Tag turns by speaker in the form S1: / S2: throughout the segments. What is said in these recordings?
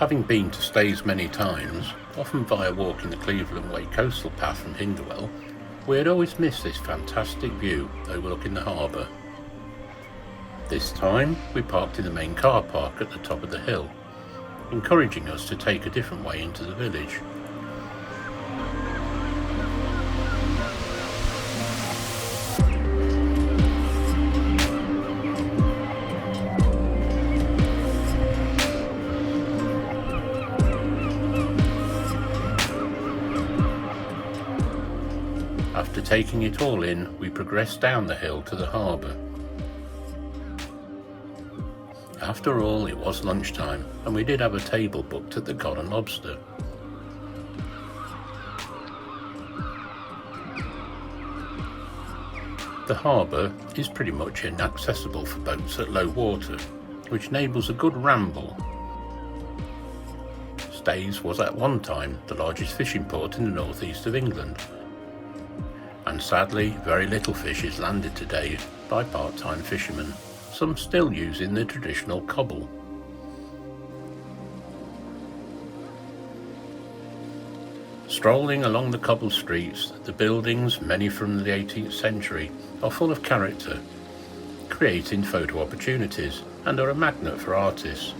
S1: Having been to Staithes many times, often via walking the Cleveland Way coastal path from Hinderwell, we had always missed this fantastic view overlooking the harbour. This time we parked in the main car park at the top of the hill, encouraging us to take a different way into the village. After taking it all in, we progressed down the hill to the harbour. After all, it was lunchtime, and we did have a table booked at the Cod and Lobster. The harbour is pretty much inaccessible for boats at low water, which enables a good ramble. Staithes was at one time the largest fishing port in the northeast of England, and sadly very little fish is landed today by part-time fishermen, some still using the traditional cobble. Strolling along the cobbled streets, the buildings, many from the 18th century, are full of character, creating photo opportunities, and are a magnet for artists.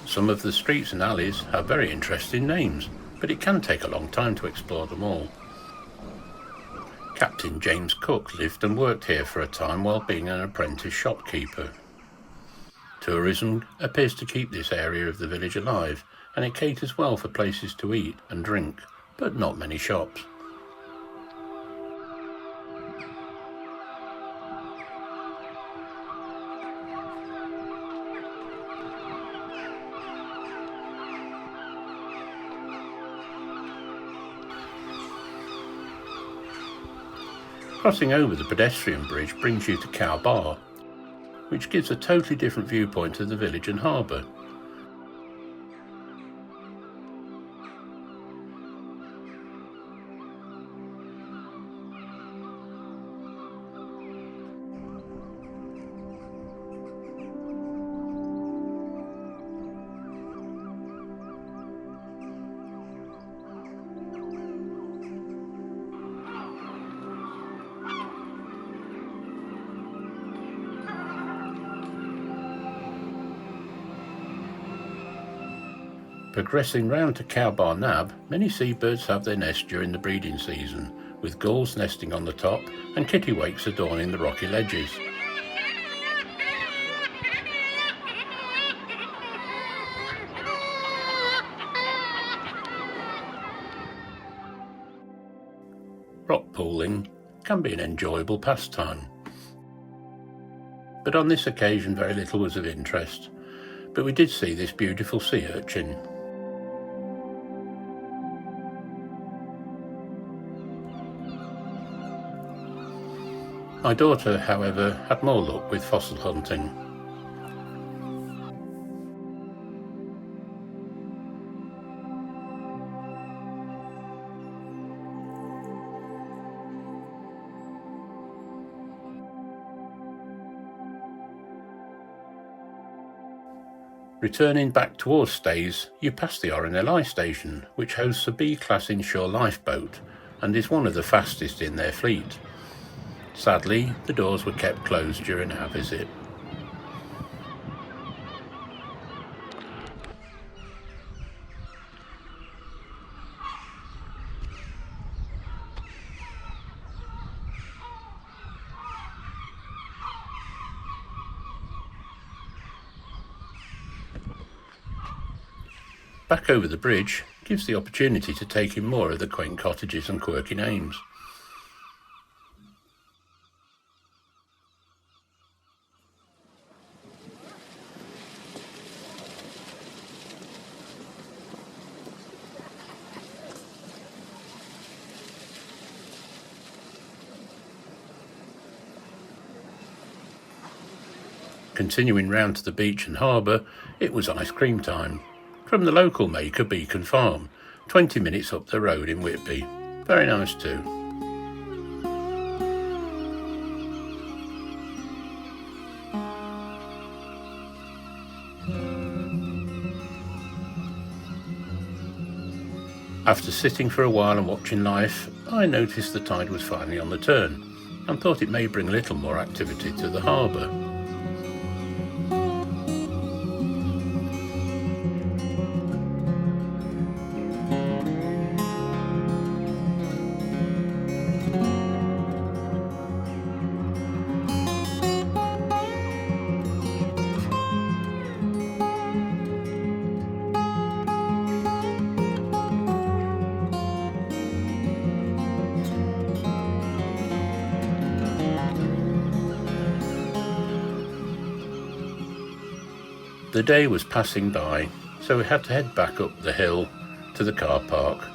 S1: Some of the streets and alleys have very interesting names, but it can take a long time to explore them all. Captain James Cook lived and worked here for a time while being an apprentice shopkeeper. Tourism appears to keep this area of the village alive, and it caters well for places to eat and drink, but not many shops. Crossing over the pedestrian bridge brings you to Cow Bar, which gives a totally different viewpoint of the village and harbour. Progressing round to Cow Bar Nab, many seabirds have their nest during the breeding season, with gulls nesting on the top and kittiwakes adorning the rocky ledges. Rock pooling can be an enjoyable pastime, but on this occasion very little was of interest, but we did see this beautiful sea urchin. My daughter, however, had more luck with fossil hunting. Returning back towards Staithes, you pass the RNLI Station, which hosts a B-class inshore lifeboat and is one of the fastest in their fleet. Sadly, the doors were kept closed during our visit. Back over the bridge gives the opportunity to take in more of the quaint cottages and quirky names. Continuing round to the beach and harbour, it was ice cream time. From the local maker Beacon Farm, 20 minutes up the road in Whitby. Very nice too. After sitting for a while and watching life, I noticed the tide was finally on the turn and thought it may bring a little more activity to the harbour. The day was passing by, so we had to head back up the hill to the car park.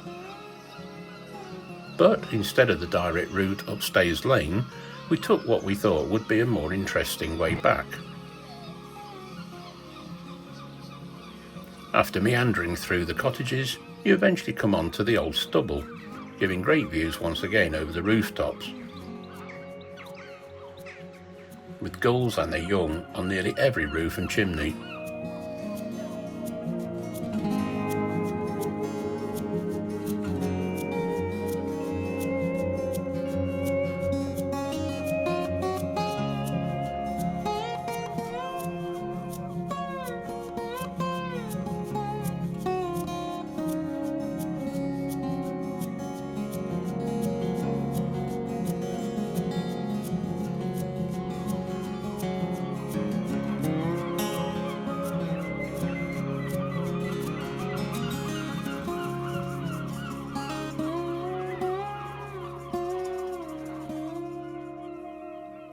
S1: But instead of the direct route up Staithes Lane, we took what we thought would be a more interesting way back. After meandering through the cottages, you eventually come on to the old stubble, giving great views once again over the rooftops, with gulls and their young on nearly every roof and chimney.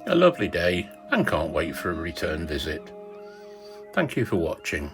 S1: A lovely day, and can't wait for a return visit. Thank you for watching.